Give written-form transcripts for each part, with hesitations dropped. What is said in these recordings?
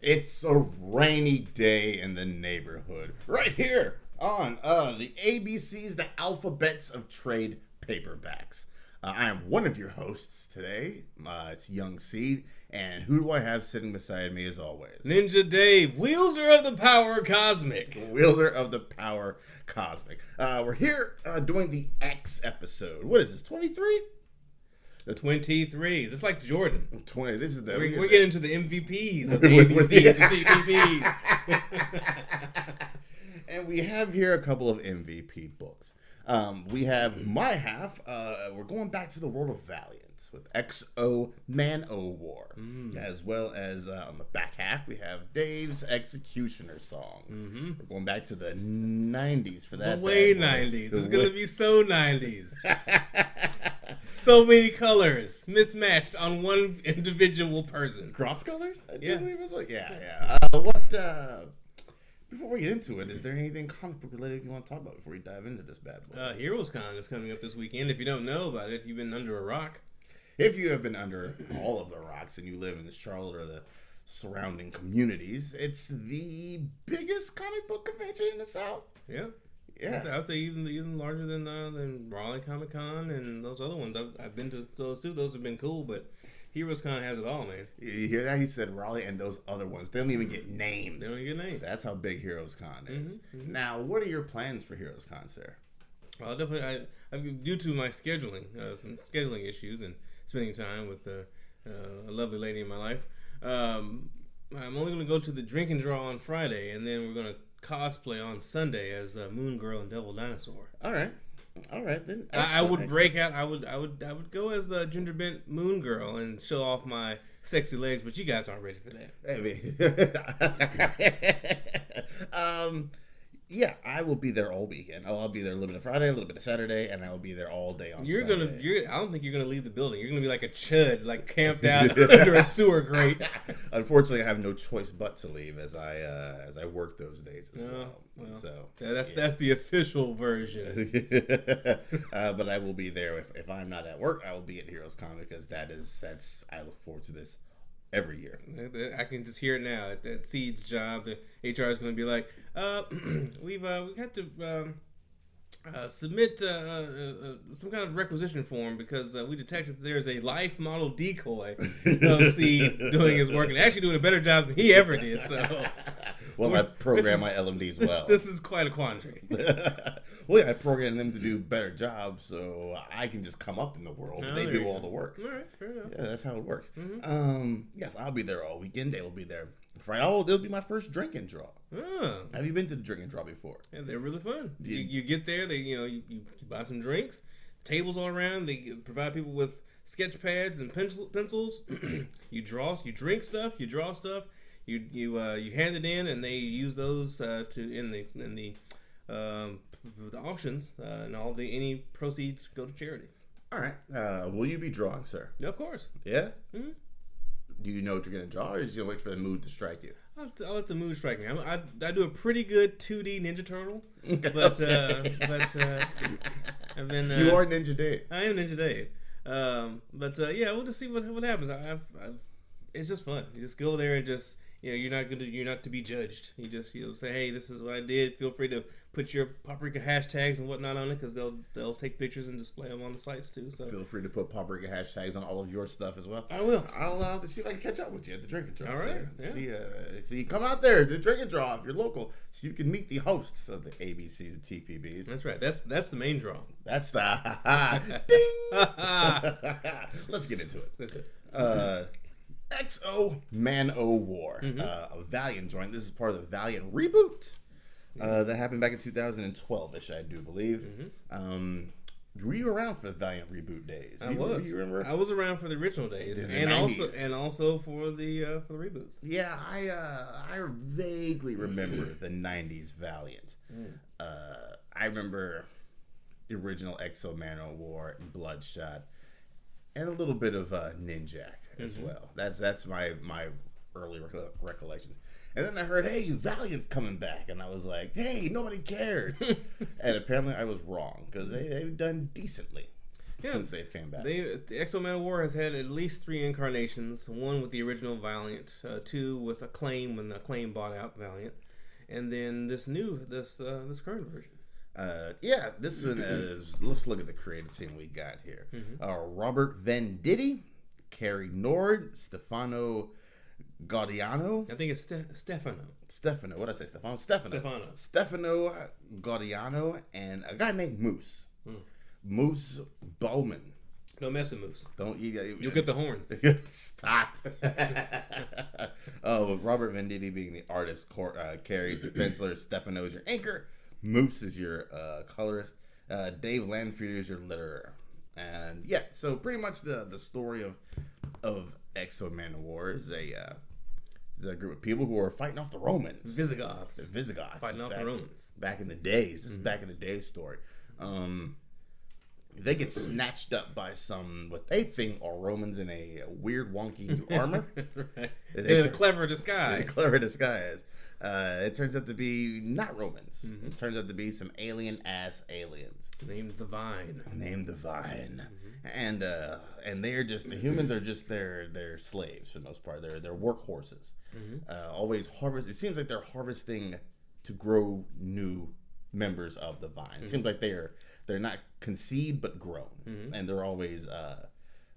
It's a rainy day in the neighborhood. Right here on the ABCs, the alphabets of trade paperbacks. I am one of your hosts today. It's Young Seed. And who do I have sitting beside me as always? Ninja Dave, wielder of the power cosmic. Wielder of the power cosmic. We're here doing the X episode. What is this, 23? 23, just like Jordan. 20. This is the we're getting to the MVPs of the ABCs and TPPs. And we have here a couple of MVP books. We have my half. We're going back to the world of Valiant with XO Manowar, as well as on the back half we have Dave's Executioner song. Mm-hmm. We're going back to the 90s for that. The way 90s. It's going to be so 90s. So many colors mismatched on one individual person. Cross colors? I Yeah. believe it's like, before we get into it, is there anything comic book related you want to talk about before we dive into this bad boy? Heroes Con is coming up this weekend. If you don't know about it, you've been under a rock. If you have been under all of the rocks and you live in the Charlotte or the surrounding communities, it's the biggest comic book convention in the South. Yeah. Yeah. I'd say even larger than Raleigh Comic Con and those other ones. I've been to those too. Those have been cool, but Heroes Con has it all, man. You hear that? He said Raleigh and those other ones. They don't even get names. They don't get names. That's how big Heroes Con is. Mm-hmm. Now, what are your plans for Heroes Con, sir? Well, definitely, due to my scheduling, some scheduling issues and spending time with a lovely lady in my life, I'm only going to go to the drink and draw on Friday, and then we're going to cosplay on Sunday as Moon Girl and Devil Dinosaur. All right then. I would break out. I would go as the ginger bent Moon Girl and show off my sexy legs, but you guys aren't ready for that. Yeah, I will be there all weekend. I'll be there a little bit of Friday, a little bit of Saturday, and I will be there all day on Sunday. I don't think you're gonna leave the building. You're gonna be like a chud, like camped out under a sewer grate. Unfortunately, I have no choice but to leave as I work those days as well. So that's the official version. But I will be there if I'm not at work. I will be at Heroes Con because I look forward to this every year. I can just hear it now. At Seed's job, the HR is going to be like, we had to submit some kind of requisition form because we detected that there's a life model decoy of Seed doing his work and actually doing a better job than he ever did. So, well, I program my LMDs well. This is quite a quandary. Well, yeah, I program them to do better jobs so I can just come up in the world. They do all the work. All right, fair enough. Yeah, that's how it works. Mm-hmm. Yes, I'll be there all weekend. They will be there Friday. Oh, it'll be my first drink and draw. Oh. Have you been to the drink and draw before? Yeah, they're really fun. You get there, you buy some drinks, tables all around. They provide people with sketch pads and pencils. You drink stuff, you draw stuff. You hand it in, and they use those in the auctions, and any proceeds go to charity. All right. Will you be drawing, sir? Yeah, of course. Yeah. Mm-hmm. Do you know what you're gonna draw, or is you gonna wait for the mood to strike you? I'll let the mood strike me. I do a pretty good 2D Ninja Turtle, but I've been. You are Ninja Dave. I am Ninja Dave. Yeah, we'll just see what happens. It's just fun. You just go there and just. You're not to be judged. You just say, hey, this is what I did. Feel free to put your paprika hashtags and whatnot on it because they'll take pictures and display them on the sites too. So feel free to put paprika hashtags on all of your stuff as well. I will. I'll have to see if I can catch up with you at the drink and draw. All right. Yeah. See, come out there to the drink and draw if you're local, so you can meet the hosts of the ABCs and TPBs. That's right. That's the main draw. That's the ding. Let's get into it. That's it. XO Manowar, a Valiant joint. This is part of the Valiant reboot that happened back in 2012-ish, I do believe. Were you around for the Valiant reboot days? I was. You remember? I was around for the original days, and also for the reboot. Yeah, I vaguely remember the '90s Valiant. I remember the original XO Manowar, Bloodshot, and a little bit of Ninjak as well. That's my early recollections. And then I heard, hey, Valiant's coming back. And I was like, hey, nobody cares. And apparently I was wrong because they've done decently. since they've came back. The Exo Manowar has had at least 3 incarnations. 1 with the original Valiant, 2 with Acclaim when Acclaim bought out Valiant, and then this current version. This one is. Let's look at the creative team we got here. Robert Venditti, Carrie Nord, Stefano Gaudiano. I think it's Stefano. What did I say? Stefano Gaudiano, and a guy named Moose. Moose Bowman. Don't mess with Moose. You'll get the horns. Stop. Robert Venditti being the artist, Carrie's your penciler, Stefano is your anchor, Moose is your colorist, Dave Lanfear is your letterer. And yeah, so pretty much the story of Exo Manowar is a group of people who are fighting off the Romans. Visigoths. Fighting off the Romans. Back in the days. This is back in the day story. They get snatched up by what they think are Romans in a weird, wonky new armor. Right. In a clever disguise. It turns out to be not Romans. It turns out to be some alien-ass aliens. Named the Vine. And they're just, the humans are just their slaves for the most part. They're workhorses. Always harvest. It seems like they're harvesting to grow new members of the Vine. It seems like they're not conceived but grown, and they're always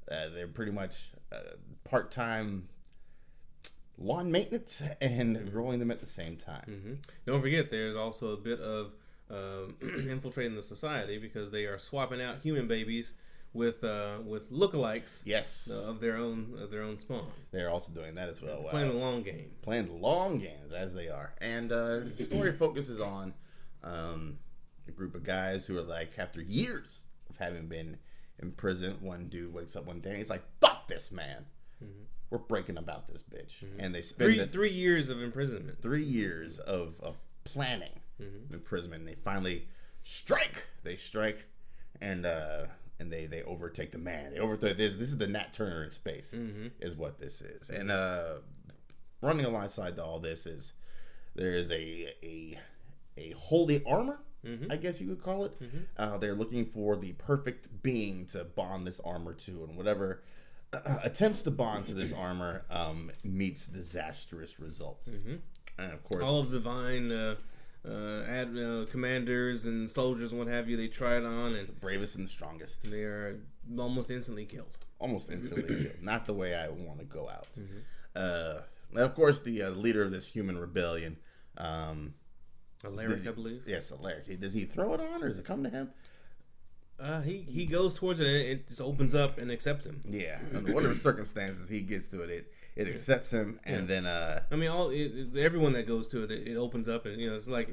they're pretty much part-time lawn maintenance and growing them at the same time. Don't forget, there's also a bit of infiltrating the society because they are swapping out human babies with lookalikes. Yes, of their own spawn. They're also doing that as well. Playing the long game. Playing the long games as they are, and the story focuses on a group of guys who are like, after years of having been in prison, one dude wakes up one day and he's like, "Fuck this, man. We're breaking about this bitch." And they spend 3 years of imprisonment. 3 years of planning imprisonment. And they finally strike. They strike, and they overtake the man. They overtake this. This is the Nat Turner in space, is what this is. And running alongside all this is there is a holy armor, I guess you could call it. They're looking for the perfect being to bond this armor to, and whatever attempts to bond to this armor meets disastrous results. And of course, all of the Vine commanders and soldiers and what have you, they try it on, and the bravest and the strongest, they are almost instantly killed. Not the way I want to go out. And of course, the leader of this human rebellion, Alaric, I believe. Yes, Alaric. Does he throw it on, or does it come to him? He goes towards it, and it just opens up and accepts him. Yeah, under whatever circumstances he gets to it, it accepts him, and then I mean, everyone that goes to it, it opens up, and it's like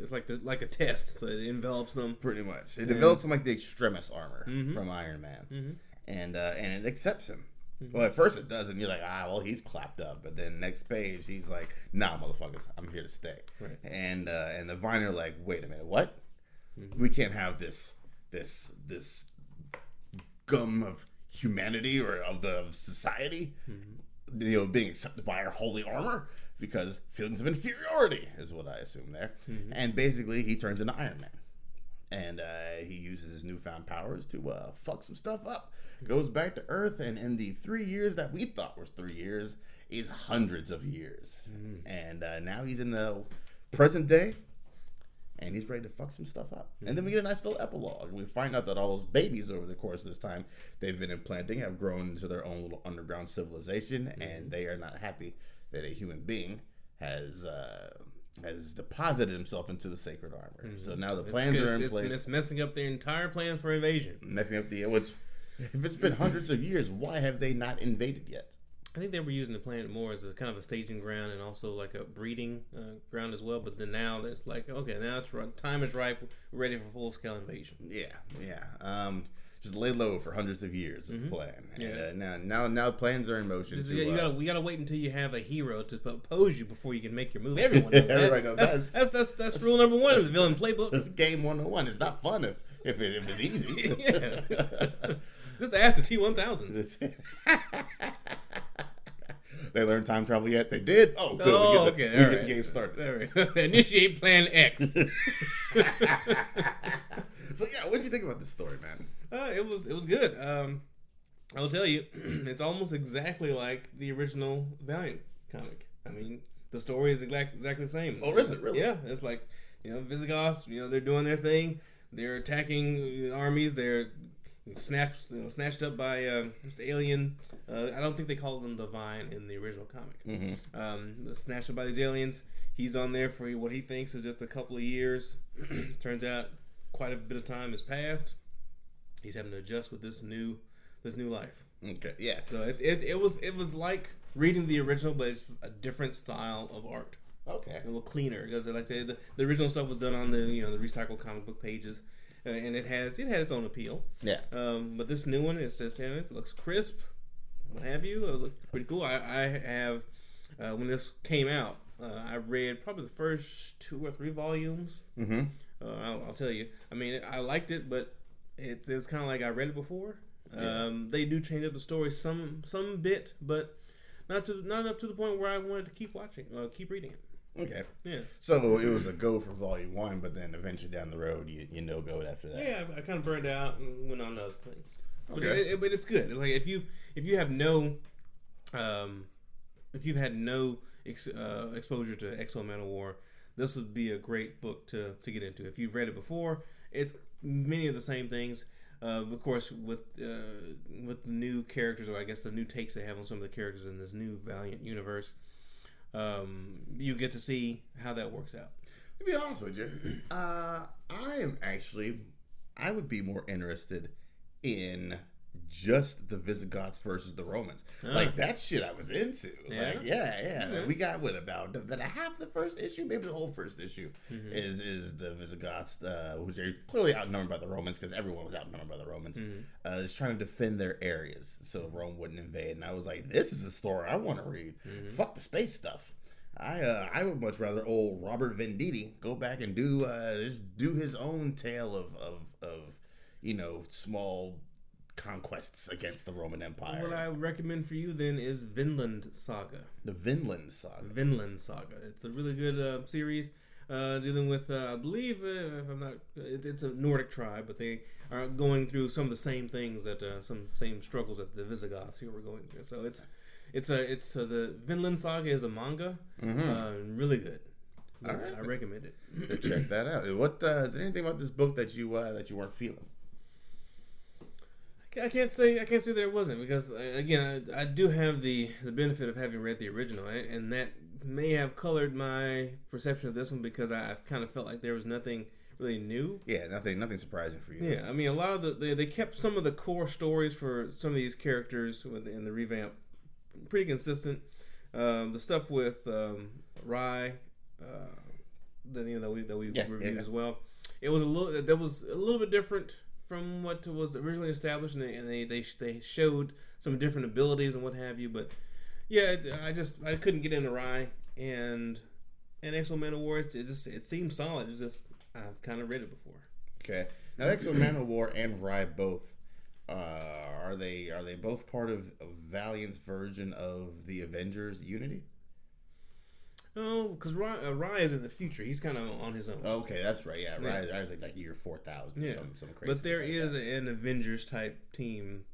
a test, so it envelops them. Pretty much, it develops them like the Extremis armor from Iron Man, and it accepts him. Well, at first it doesn't. You're like, well, he's clapped up. But then next page, he's like, "Nah, motherfuckers, I'm here to stay." Right. And the Vine are like, "Wait a minute, what? We can't have this gum of humanity or of society, being accepted by our holy armor, because feelings of inferiority is what I assume there." And basically, he turns into Iron Man. And he uses his newfound powers to fuck some stuff up. Goes back to Earth, and in the 3 years that we thought was 3 years is hundreds of years. And now he's in the present day, and he's ready to fuck some stuff up. And then we get a nice little epilogue. We find out that all those babies over the course of this time they've been implanting have grown into their own little underground civilization, and they are not happy that a human being has deposited himself into the sacred armor. So now the plans are in place. It's messing up their entire plans for invasion. Messing up if it's been hundreds of years, why have they not invaded yet? I think they were using the planet more as a kind of a staging ground and also like a breeding ground as well. But then now there's like, okay, now time is ripe, we're ready for full scale invasion. Yeah. Just lay low for hundreds of years is the plan. And now plans are in motion. We gotta wait until you have a hero to oppose you before you can make your move. Everyone knows that. That's rule number 1 of the villain playbook. That's game 101. It's not fun if it's easy. Just ask the T-1000s. They learned time travel yet? They did? Oh, good. Oh, we get the game started. Initiate Plan X. So, yeah, what did you think about this story, man? It was good. I will tell you, it's almost exactly like the original Valiant comic. I mean, the story is exactly the same. Oh, is it really? Yeah, it's like, Visigoths. They're doing their thing. They're attacking armies. They're snatched up by this alien. I don't think they call them the Vine in the original comic. Snatched up by these aliens. He's on there for what he thinks is just a couple of years. Turns out quite a bit of time has passed. He's having to adjust with this new life. Okay, yeah. So it was like reading the original, but it's a different style of art. Okay. A little cleaner, because like I said, the original stuff was done on the the recycled comic book pages, and it had its own appeal. Yeah. But this new one, it looks crisp, what have you. It looks pretty cool. I have when this came out, I read probably the first 2 or 3 volumes. Mm-hmm. I'll tell you. I mean, I liked it, but it's kind of like I read it before. Yeah. They do change up the story some bit, but not enough to the point where I wanted to keep keep reading it. Okay. Yeah. So it was a go for volume 1, but then eventually down the road, you go after that. Yeah, I kind of burned out and went on to other things. Okay. But it's good. Like if you have no if you've had no exposure to Exo Manowar, this would be a great book to get into. If you've read it before, it's many of the same things. Of course, with new characters, or I guess the new takes they have on some of the characters in this new Valiant universe, you get to see how that works out. To be honest with you, I would be more interested in just the Visigoths versus the Romans. Like, that shit I was into. Yeah? Like, yeah. Like, we got about half the first issue, maybe the whole first issue, is the Visigoths, which are clearly outnumbered by the Romans, because everyone was outnumbered by the Romans, just trying to defend their areas so Rome wouldn't invade. And I was like, this is a story I want to read. Fuck the space stuff. I would much rather old Robert Venditti go back and do his own tale of small conquests against the Roman Empire. What I would recommend for you then is Vinland Saga. The Vinland Saga. Vinland Saga. It's a really good series dealing with, I believe, if I'm not, it's a Nordic tribe, but they are going through some of the same things some same struggles that the Visigoths here were going through. So it's the Vinland Saga is a manga, really good. All right. I recommend it. Check that out. What is there anything about this book that you weren't feeling? I can't say there wasn't, because again, I do have the benefit of having read the original, and that may have colored my perception of this one, because I've kind of felt like there was nothing really new. Yeah, nothing surprising for you. Yeah, I mean, a lot of they kept some of the core stories for some of these characters in the revamp pretty consistent. The stuff with Rye, that we reviewed as well. It was a little bit different from what was originally established, and they showed some different abilities and what have you. But yeah, I couldn't get into Rye and Exo Manowar. It seemed solid. It's just I've kind of read it before. Okay, now Exo Manowar and Rye both are they both part of Valiant's version of the Avengers Unity? Oh, because Rye is in the future. He's kind of on his own. Okay, that's right. Yeah, Rye's like year 4000. Yeah, some crazy. But there is an Avengers type team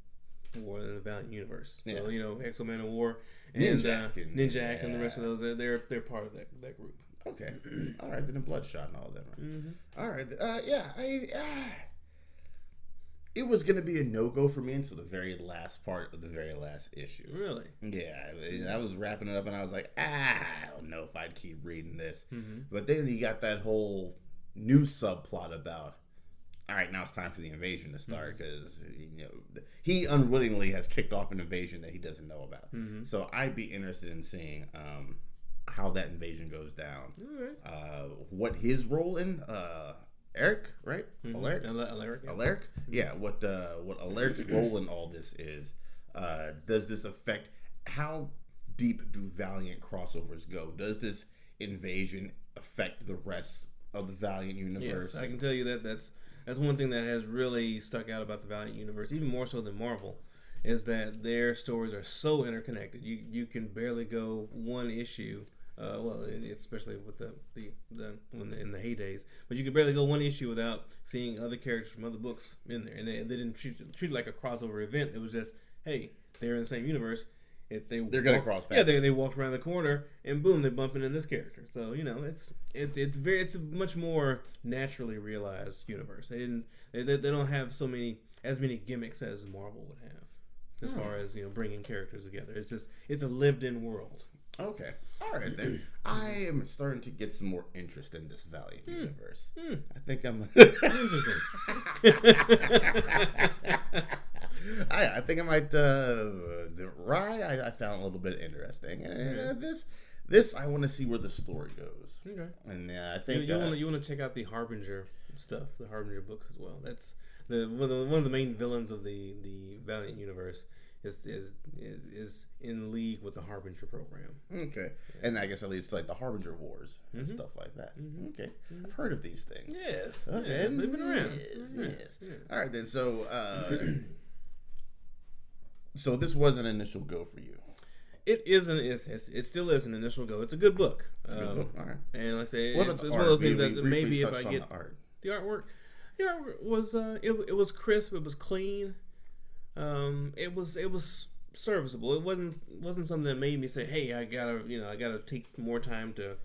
for the Valiant universe. So Exo Manowar and Ninjak and the rest of those, they're part of that group. Okay, all right. Then the Bloodshot and all that. Right? Mm-hmm. All right. It was going to be a no-go for me until the very last part of the very last issue. Really? Yeah. I was wrapping it up, and I was like, I don't know if I'd keep reading this. Mm-hmm. But then you got that whole new subplot about, all right, now it's time for the invasion to start, because he unwittingly has kicked off an invasion that he doesn't know about. Mm-hmm. So I'd be interested in seeing how that invasion goes down. Right. What his role in... Eric, right? Mm-hmm. Alaric. Alaric. Yeah. What Alaric's role in all this is? Does this affect how deep do Valiant crossovers go? Does this invasion affect the rest of the Valiant universe? Yes, I can tell you that's one thing that has really stuck out about the Valiant universe, even more so than Marvel, is that their stories are so interconnected. You can barely go one issue Especially with in the heydays. But you could barely go one issue without seeing other characters from other books in there, and they didn't treat it like a crossover event. It was just, hey, they're in the same universe. If they're gonna cross paths. Yeah, they walked around the corner and boom, they're bumping into this character. So it's a much more naturally realized universe. They don't have as many gimmicks as Marvel would have, as far as bringing characters together. It's a lived-in world. Okay, all right then. I am starting to get some more interest in this Valiant universe. I think I'm Interesting. I think I might. Rye, I found a little bit interesting. This I want to see where the story goes. Okay. And I think you want to check out the Harbinger stuff, the Harbinger books as well. That's one of the main villains of the Valiant universe is in league with the Harbinger program. Okay. Yeah. And I guess at least like the Harbinger Wars and stuff like that. Okay. I've heard of these things. Yes. Okay. Yeah, they've been around. Yes. Yeah. All right then. So so this was an initial go for you. It still is an initial go. It's a good book. It's a good book. All right. And like I say, it's one of those things that maybe if I get the artwork was it was crisp. It was clean. It was serviceable. It wasn't something that made me say, "Hey, I gotta take more time to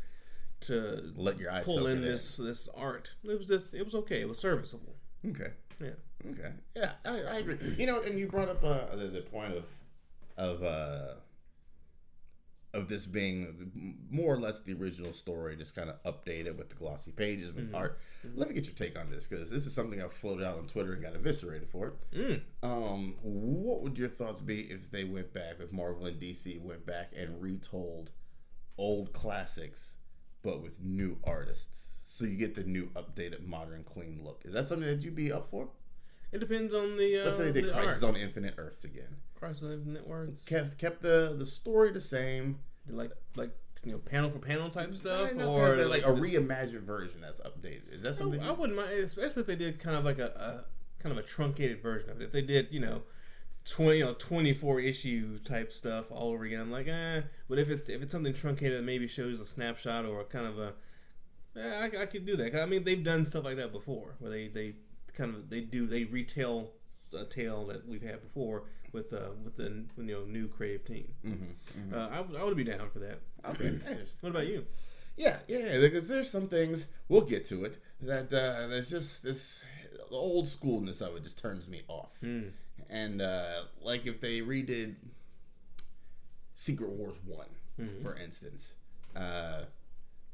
let your eyes pull in this art." It was okay. It was serviceable. Okay. Yeah. Okay. Yeah, I agree. And you brought up the point of this being more or less the original story, just kind of updated with the glossy pages with art. Let me get your take on this, because this is something I've floated out on Twitter and got eviscerated for it. What would your thoughts be if they went back, if Marvel and DC went back and retold old classics, but with new artists, so you get the new, updated, modern, clean look? Is that something that you'd be up for? It depends on the let's say they did Crisis on Infinite Earths again. Crisis on Infinite Earths. Kept the story the same. Like panel for panel type stuff, or like a reimagined version that's updated. Is that something? I wouldn't mind, especially if they did kind of like a truncated version of it. If they did 24 issue type stuff all over again, I'm like, But if it's something truncated that maybe shows a snapshot or a kind of I could do that. I mean, they've done stuff like that before, where they retell a tale that we've had before with the new creative team. I would be down for that. Okay. What about you? Yeah, because there's some things, we'll get to it, that there's just this the old schoolness of it just turns me off. And like if they redid Secret Wars 1, for instance,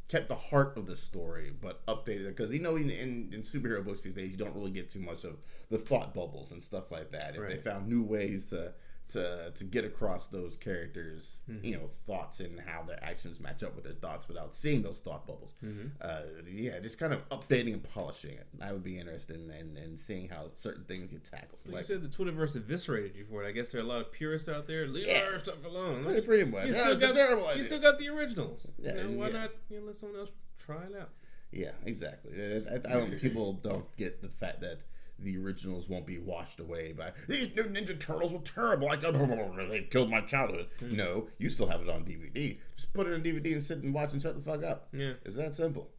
kept the heart of the story but updated it, because in superhero books these days you don't really get too much of the thought bubbles and stuff like that. If they found new ways to get across those characters thoughts and how their actions match up with their thoughts without seeing those thought bubbles, just kind of updating and polishing it. I would be interested in seeing how certain things get tackled. So you said the Twitterverse eviscerated you for it. I guess there are a lot of purists out there. Leave our stuff alone. Pretty much. It's a terrible idea. You still got the originals. Why not let someone else try it out? Yeah, exactly. People don't get the fact that the originals won't be washed away by these new Ninja Turtles were terrible. They killed my childhood. No, you still have it on DVD. Just put it on DVD and sit and watch and shut the fuck up. Yeah, it's that simple.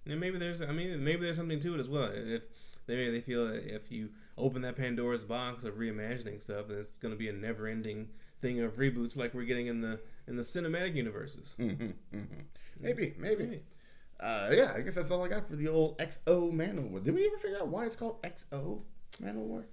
And maybe there's something to it as well. If they feel that if you open that Pandora's box of reimagining stuff, then it's going to be a never-ending thing of reboots like we're getting in the cinematic universes. Maybe. I guess that's all I got for the old XO Manowar. Did we ever figure out why it's called XO Manowar?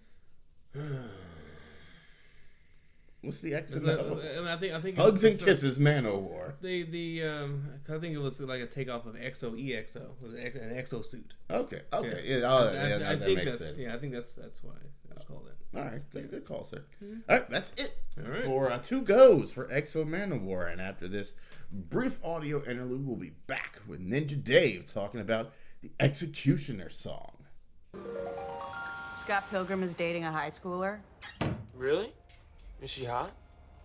What's the X in that? I think Hugs and Kisses Manowar. I think it was like a takeoff of XOEXO, an exo suit. Okay. Yeah. That makes sense. Yeah, I think that's why it was called that. All right, good call, sir. All right, that's it for 2 goes for XO Manowar. And after this brief audio interlude, we'll be back with Ninja Dave talking about the Executioner song. Scott Pilgrim is dating a high schooler. Really? Is she hot?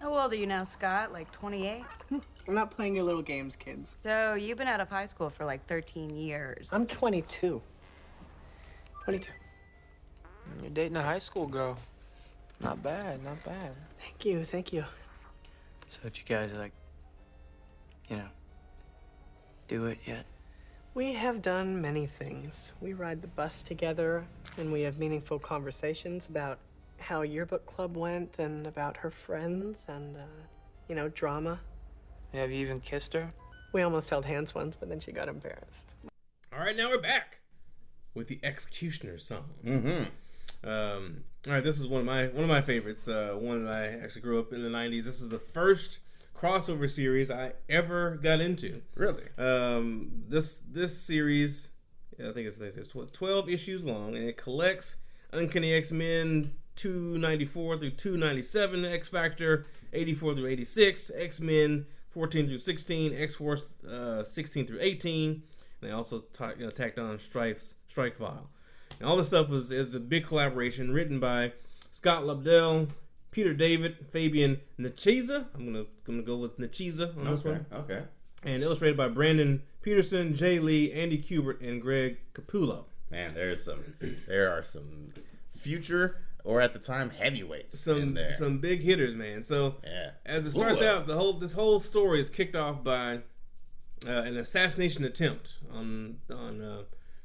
How old are you now, Scott? Like 28? I'm not playing your little games, kids. So you've been out of high school for like 13 years. I'm 22. 22. You're dating a high school girl. Not bad. Thank you. So you guys, like, do it yet? We have done many things. We ride the bus together, and we have meaningful conversations about how yearbook club went and about her friends and, drama. Have you even kissed her? We almost held hands once, but then she got embarrassed. All right, now we're back with the Executioner song. Mm-hmm. All right, this is one of my favorites. One that I actually grew up in the '90s. This is the first crossover series I ever got into. Really? This series, I think it's 12 issues long, and it collects Uncanny X-Men 294 through 297, X Factor 84 through 86, X-Men 14 through 16, X-Force 16 through 18. And they also tacked on Strike File. And all this stuff is a big collaboration written by Scott Lobdell, Peter David, Fabian Nicieza. I'm gonna go with Nicieza on this one. Okay. And illustrated by Brandon Peterson, Jay Lee, Andy Kubert, and Greg Capullo. Man, there are some future or at the time heavyweights in there. Some big hitters, man. So yeah. As it starts out, this whole story is kicked off by an assassination attempt on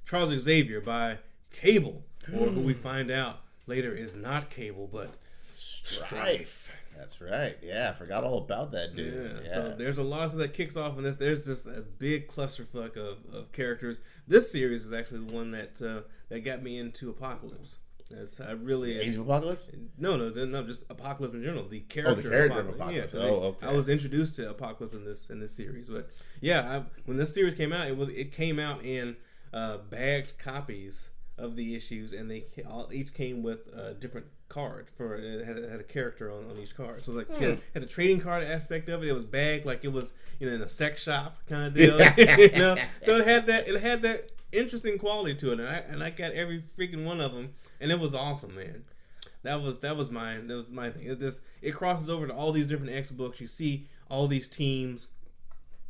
Charles Xavier by Cable, or who we find out later is not Cable but Strife. That's right. Yeah, I forgot all about that dude. Yeah. So there's a lot of stuff that kicks off in this. There's just a big clusterfuck of characters. This series is actually the one that got me into Apocalypse. Age of Apocalypse? No, just Apocalypse in general. The character, of Apocalypse. Yeah, okay. I was introduced to Apocalypse in this series, but yeah, when this series came out, it came out in bagged copies of the issues, and they each came with a different card for it had a character on each card. So had the trading card aspect of it. It was bagged like it was in a sex shop kind of deal. So it had that interesting quality to it, and I got every freaking one of them, and it was awesome, man. That was my thing. It crosses over to all these different X books. You see all these teams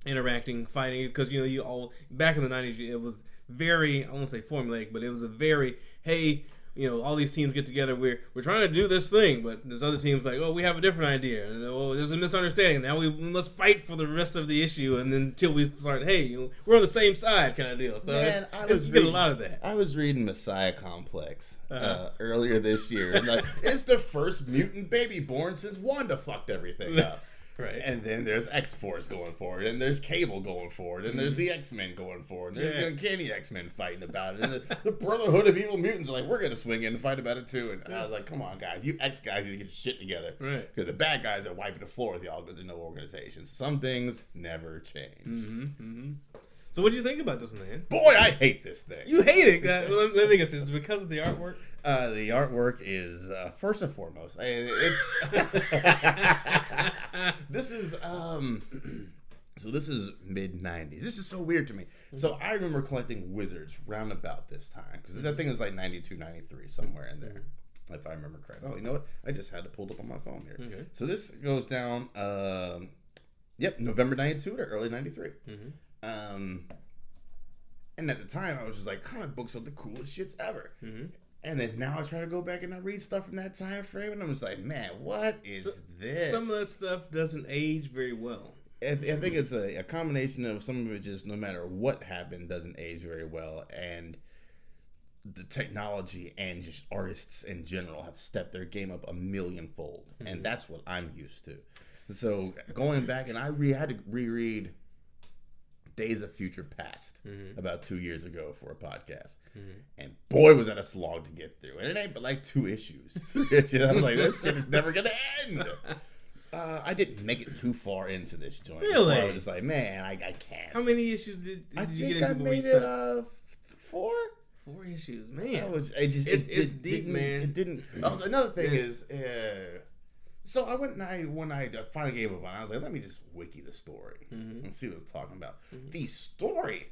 interacting, fighting, because you all back in the '90s it was very, I won't say formulaic, but it was a very, hey, all these teams get together. We're trying to do this thing, but there's other teams like, oh, we have a different idea. And, oh, there's a misunderstanding. Now we must fight for the rest of the issue, and then until we start, hey, we're on the same side kind of deal. So man, you get a lot of that. I was reading Messiah Complex earlier this year, and it's the first mutant baby born since Wanda fucked everything up. Right. And then there's X-Force going forward, and there's Cable going forward, and there's the X-Men going forward, and there's the Uncanny X-Men fighting about it, and the Brotherhood of Evil Mutants are like, we're going to swing in and fight about it too. And I was like, come on, guys, you X guys need to get your shit together. Right. Because the bad guys are wiping the floor with y'all because there's no organization. Some things never change. Mm-hmm, mm-hmm. So what do you think about this, man? Boy, I hate this thing. You hate it. Let me guess. Is it because of the artwork? The artwork is first and foremost. It's this is so this is mid '90s. This is so weird to me. So I remember collecting Wizards round about this time because I think it was like '92, '93, somewhere in there, if I remember correctly. Oh, you know what? I just had it pulled up on my phone here. Okay. So this goes down. November '92 to early '93. And at the time, I was just like, comic books are the coolest shits ever. Mm-hmm. And then now I try to go back and I read stuff from that time frame, and I'm just like, man, what is this? Some of that stuff doesn't age very well. I think it's a combination of some of it just no matter what happened doesn't age very well, and the technology and just artists in general have stepped their game up a millionfold, and that's what I'm used to. So going back, and I had to reread Days of Future Past about 2 years ago for a podcast. And boy, was that a slog to get through. And it ain't but like 2 issues. I was like, this shit is never going to end. I didn't make it too far into this joint. Really? I was just like, man, I can't. How many issues did you get into? I made it 4. 4 issues, man. It's deep, man. It didn't. Another thing is, so I went and when I finally gave up on it, I was like, let me just wiki the story and see what it's talking about. The story,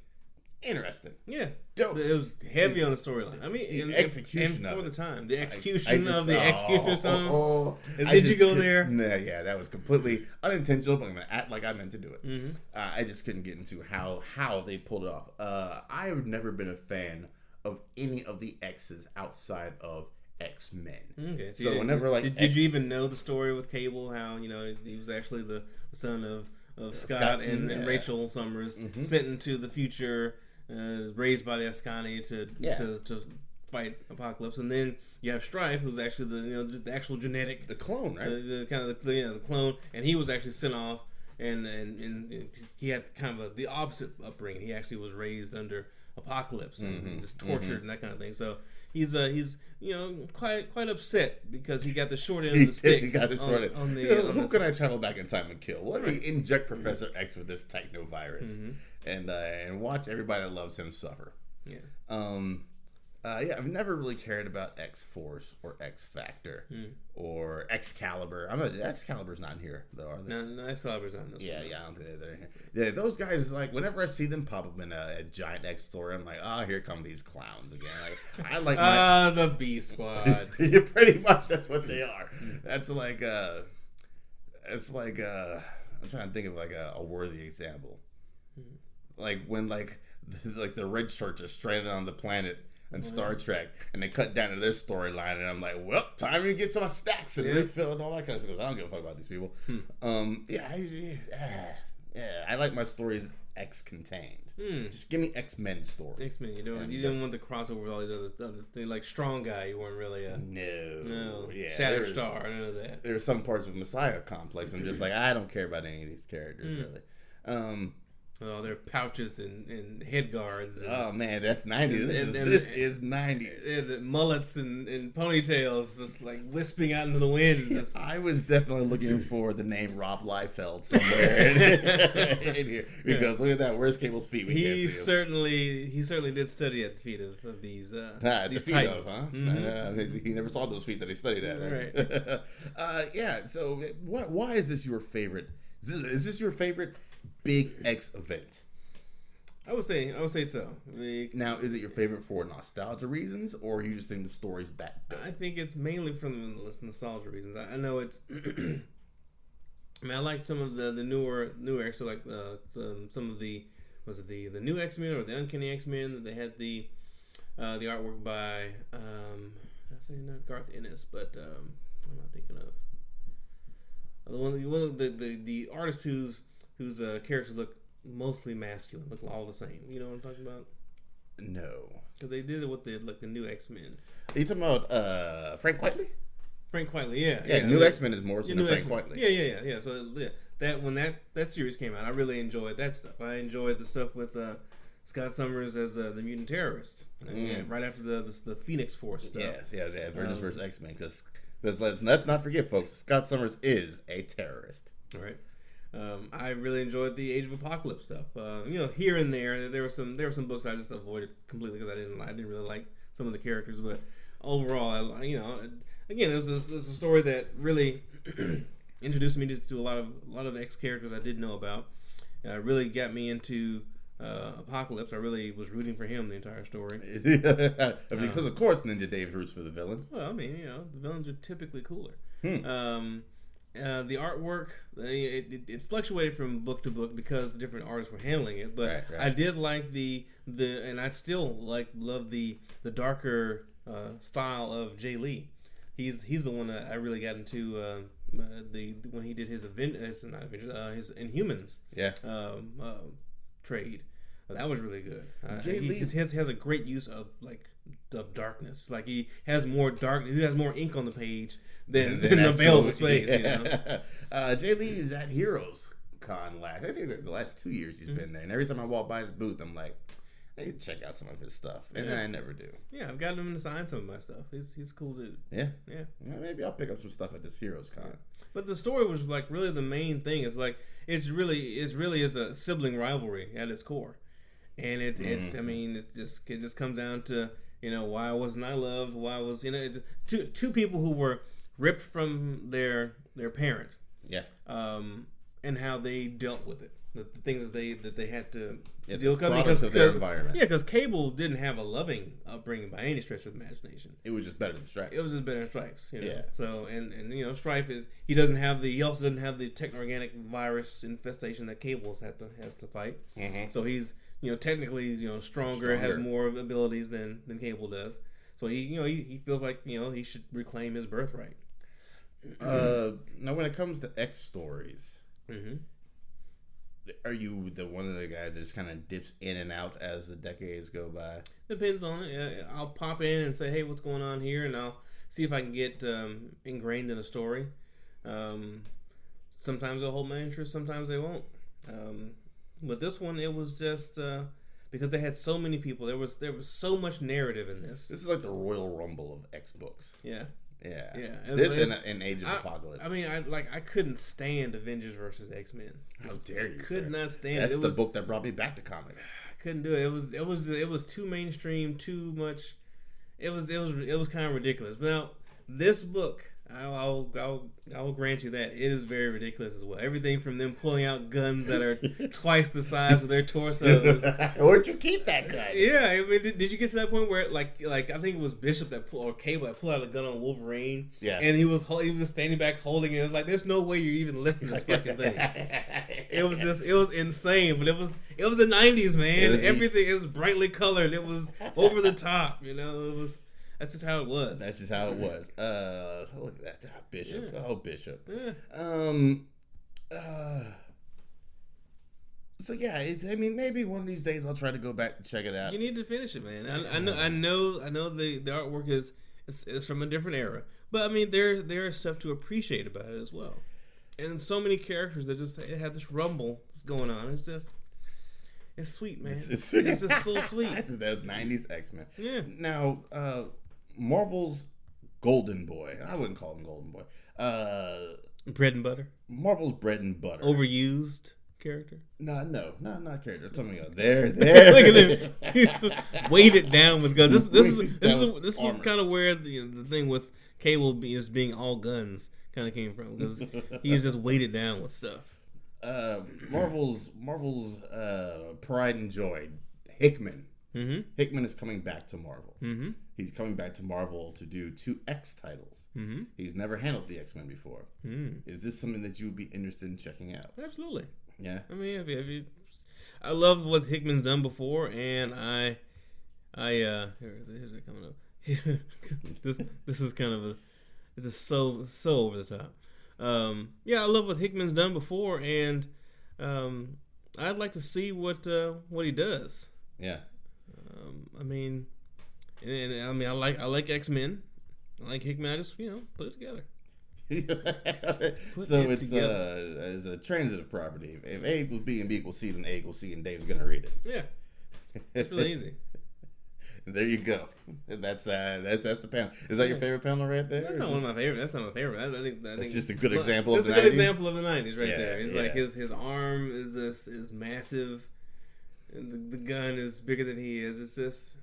interesting. Yeah. Dope. It was heavy on the storyline. I mean, the execution and of for it. the time. The execution of the Executioner song. Did you go there? Nah, yeah, that was completely unintentional, but I'm going to act like I meant to do it. I just couldn't get into how they pulled it off. I have never been a fan of any of the X's outside of X-Men. Okay, so whenever did you even know the story with Cable? How he was actually the son of Scott and Rachel Summers sent into the future, raised by the Ascani to fight Apocalypse, and then you have Strife, who's actually the actual genetic, the clone, right? The kind of the clone, and he was actually sent off, and he had kind of the opposite upbringing. He actually was raised under Apocalypse and just tortured and that kind of thing. So he's quite upset because he got the short end of the stick. He got the short end. Who can I travel back in time and kill? Let me inject Professor X with this technovirus and watch everybody that loves him suffer. Yeah. I've never really cared about X-Force or X-Factor or Excalibur. Excalibur's not in here, though, are they? No, Excalibur's not in this one. I don't think they're in here. Yeah, those guys, like, whenever I see them pop up in a Giant X story, I'm like, here come these clowns again. Like, I like the B Squad. Yeah, pretty much that's what they are. That's like, I'm trying to think of, like, a worthy example. Like, when, like the red shirts are stranded on the planet and Star Trek, and they cut down to their storyline, and I'm like, well, time to get some stacks and refill and all that kind of stuff. I don't give a fuck about these people. I like my stories X-contained. Just give me X-Men stories. X-Men, you didn't want the crossover with all these other things. Like Strong Guy, you weren't really no, Shatterstar, none of that. There were some parts of Messiah Complex. I'm just like, I don't care about any of these characters, really. Their pouches and head guards. Oh man, that's 90s. This is 90s. Yeah, the mullets and ponytails just like wisping out into the wind. I was definitely looking for the name Rob Liefeld somewhere in here because look at that. Where's Cable's feet? He certainly did study at the feet of these these titans. He never saw those feet that he studied at. Right. So why is this your favorite? Is this your favorite Big X event? I would say so. Now, is it your favorite for nostalgia reasons, or you just think the story's that good? I think it's mainly from the nostalgia reasons. I know it's. I like some of the newer X, so like some of the the new X-Men or the Uncanny X-Men that they had the artwork by I say not Garth Ennis, but I'm not thinking of one of the artist whose characters look mostly masculine, look all the same. You know what I'm talking about? No, because they did it with the new X-Men. Are you talking about Frank Whiteley? Frank Whiteley, yeah. New X-Men is more than Frank Whiteley. Yeah. So that when that series came out, I really enjoyed that stuff. I enjoyed the stuff with Scott Summers as the mutant terrorist, right after the Phoenix Force stuff. Yeah, Avengers versus X-Men. Because let's not forget, folks, Scott Summers is a terrorist. All right. I really enjoyed the Age of Apocalypse stuff. Here and there were some books I just avoided completely because I didn't really like some of the characters. But overall, again, this is a story that really introduced me to a lot of X characters I didn't know about. Really got me into Apocalypse. I really was rooting for him the entire story. Because of course Ninja Dave roots for the villain. Well, I mean, the villains are typically cooler. The artwork, it fluctuated from book to book because different artists were handling it. But right. I did like the and I still love the darker style of Jay Lee. He's the one that I really got into when he did his his Inhumans trade. That was really good. He has a great use of darkness. Like he has more ink on the page than available space. Yeah. Jay Lee is at Heroes Con I think the last 2 years he's been there, and every time I walk by his booth, I'm like, I need to check out some of his stuff, and I never do. Yeah, I've gotten him to sign some of my stuff. He's a cool dude. Yeah. Well, maybe I'll pick up some stuff at this Heroes Con. But the story was really the main thing. It's it really is a sibling rivalry at its core, and it just comes down to why wasn't I loved? Why was two people who were ripped from their parents. Yeah. And how they dealt with it. The things that they had to deal with because of their environment. Yeah, because Cable didn't have a loving upbringing by any stretch of the imagination. It was just better than Stripes. It was just better than Stripes. Yeah. So and Stripe he also doesn't have the techno-organic virus infestation that Cable has to fight. Mm-hmm. So he's technically stronger, has more abilities than Cable does. So he feels like he should reclaim his birthright. Now when it comes to X stories. Mm-hmm. Are you the one of the guys that just kind of dips in and out as the decades go by? Depends on it. I'll pop in and say, hey, what's going on here? And I'll see if I can get ingrained in a story. Sometimes they'll hold my interest, sometimes they won't. But this one, it was just because they had so many people. There was so much narrative in this. This is like the Royal Rumble of X books. Yeah. Yeah. This in Age of Apocalypse. I mean, I couldn't stand Avengers versus X-Men. How dare you? Could not stand it. That's the book that brought me back to comics. I couldn't do it. It was too mainstream, too much. It was kind of ridiculous. Now, this book, I'll grant you that it is very ridiculous as well. Everything from them pulling out guns that are twice the size of their torsos. Where'd you keep that gun? Yeah, I mean, did you get to that point where like I think it was Bishop or Cable that pulled out a gun on Wolverine? Yeah, and he was just standing back holding it. It was like, there's no way you're even lifting this fucking thing. It was insane, but it was the 90s, man. Everything, it was brightly colored. It was over the top. That's just how it was. That's just how it was. Look at that, Bishop. Yeah. Oh, Bishop. Yeah. So yeah, I mean, maybe one of these days I'll try to go back and check it out. You need to finish it, man. I know the artwork is from a different era, but I mean, there is stuff to appreciate about it as well. And so many characters that just have this rumble that's going on. It's sweet, man. It's just so sweet. That's 90s X-Men. Yeah. Now, Marvel's Golden Boy. I wouldn't call him Golden Boy. Bread and butter. Marvel's bread and butter. Overused character. No, not character. I'm talking about there. Look at him. He's weighted down with guns. This is kind of where the thing with Cable being all guns kind of came from, because he's just weighted down with stuff. Marvel's pride and joy, Hickman. Mm-hmm. Hickman is coming back to Marvel. Mm-hmm. He's coming back to Marvel to do 2 X titles. Mm-hmm. He's never handled the X-Men before. Mm. Is this something that you would be interested in checking out? Absolutely. Yeah. I mean, I love what Hickman's done before, and here's it coming up. this is kind of it's just so over the top. I love what Hickman's done before, and I'd like to see what he does. Yeah. I mean, I like X-Men. I like Hickman. I just put it together. So it's as a transitive property. If A equals B and B equals C, then A equals C, and Dave's gonna read it. Yeah, it's really easy. There you go. That's the panel. Is that your favorite panel right there? That's not one of my favorite. That's not my favorite. I think that's just a good example. That's of a the good 90s. example of the 90s right there. It's like his arm is massive, and the gun is bigger than he is. It's just.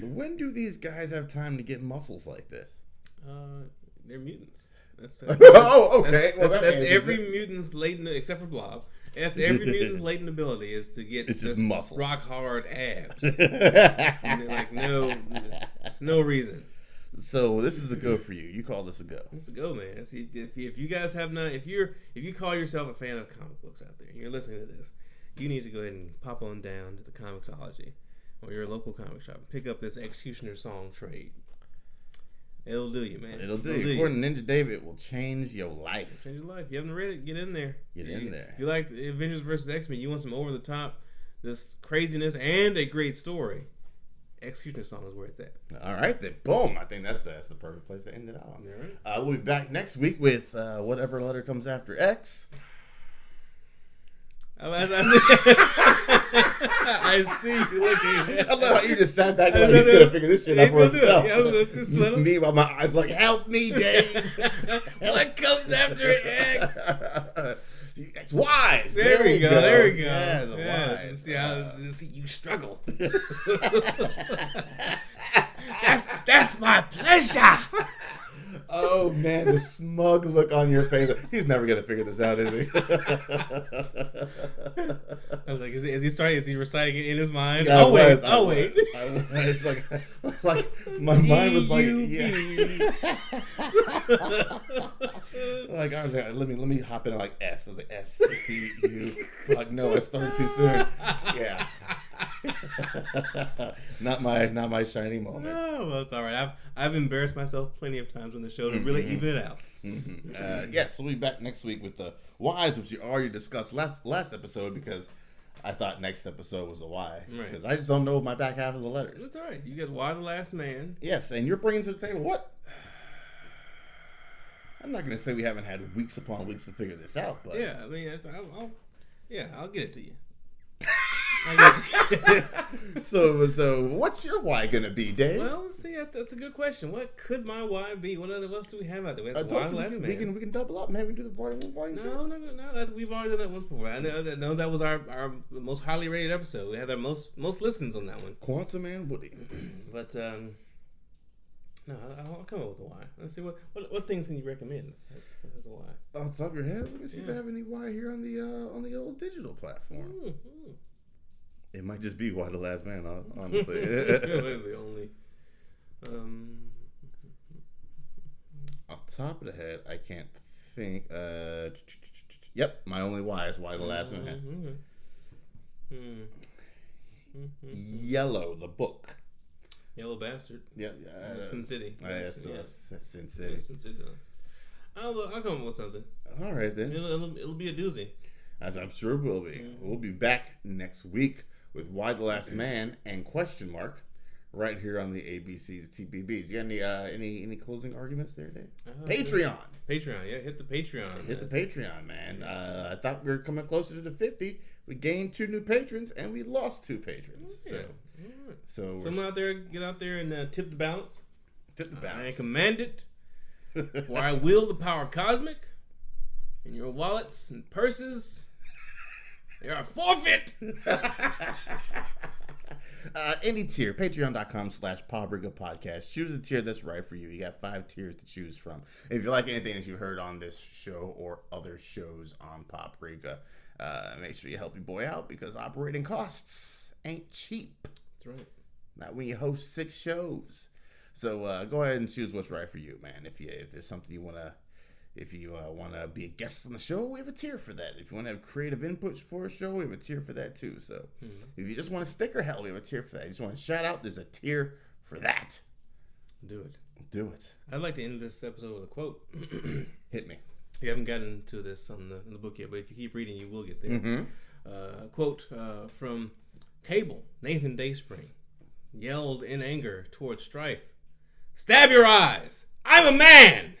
When do these guys have time to get muscles like this? They're mutants. That's okay. That's every mutant's latent, except for Blob. That's every mutant's latent ability is to get just muscles, rock hard abs. Like there's no reason. So this is a go for you. You call this a go. It's a go, man. If you guys have not, if you call yourself a fan of comic books out there, and you're listening to this, you need to go ahead and pop on down to the Comixology or your local comic shop and pick up this Executioner Song trade. It'll do you, man. It'll do you. According to Ninja Dave, it will change your life. It'll change your life. You haven't read it? Get in there. Get in there. If you like Avengers vs. X-Men, you want some over the top, this craziness, and a great story. Executioner Song is where it's at. All right, then. Boom. I think that's the perfect place to end it out. All right. We'll be back next week with whatever letter comes after X. I see you looking. I love how you just sat back and he's going to figure this shit out for himself. Yeah, me while my eyes like, help me, Dave. What comes after X? X, Y's. There we go. There we go. Yeah, the Y's. See you struggle. That's my pleasure. Oh man, the smug look on your face. He's never gonna figure this out, is he? I was like, is he reciting it in his mind? Yeah, I'll wait. It's like my mind was like, yeah. Like I was like, let me hop in like S. I was like S T U. Like no, I started too soon. Yeah. Not my shining moment. Oh, well, it's all right. I've embarrassed myself plenty of times on the show to really even it out. Yes, we'll be back next week with the whys, which you already discussed last episode because I thought next episode was the why. Right. Because I just don't know my back half of the letters. That's all right. You got Why the Last Man. Yes, and you're bringing to the table what? I'm not going to say we haven't had weeks upon weeks to figure this out, but Yeah, I mean, I'll get it to you. So what's your why going to be, Dave? Well, let's see. That's a good question. What could my why be? What else do we have out there? That's I Why told the you Last Man. we can double up, man. We can do the volume 1, volume 2. No. We've already done that once before. I know that was our most highly rated episode. We had our most listens on that one. Quantum and Woody. But no, I'll come up with a why. Let's see what things can you recommend as a why. Off the top of your head, let me see if I have any why here on the old digital platform. It might just be Why the Last Man, honestly. The only. Off the top of the head, I can't think. Yep, my only why is Why the Last Man. Yellow, the book. Yellow Bastard. Yeah, Sin City. That's Sin City. Sin City. I'll come up with something. All right then. It'll be a doozy. I'm sure it will be. We'll be back next week with Why the Last Man and question mark right here on the ABC's TBBs. You got any closing arguments there, Dave? Patreon. Patreon, yeah. Hit the Patreon. Hit the Patreon, man. I thought we were coming closer to the 50. We gained 2 new patrons and we lost 2 patrons. Yeah. So someone out there, get out there and tip the balance. Tip the balance. I command it. For I wield the power cosmic in your wallets and purses. They are forfeit. Any tier, patreon.com/Pabriga Podcast. Choose a tier that's right for you. You got 5 tiers to choose from. If you like anything that you heard on this show or other shows on Pabriga, make sure you help your boy out because operating costs ain't cheap. That's right. Not when you host 6 shows. So go ahead and choose what's right for you, man. If there's something you want to be a guest on the show, we have a tier for that. If you want to have creative inputs for a show, we have a tier for that too. So if you just want a sticker, hell, we have a tier for that. You just want to shout out, there's a tier for that. Do it. Do it. I'd like to end this episode with a quote. Hit me. You haven't gotten to this in the book yet, but if you keep reading, you will get there. A quote from Cable, Nathan Dayspring, yelled in anger towards Strife. Stab your eyes! I'm a man!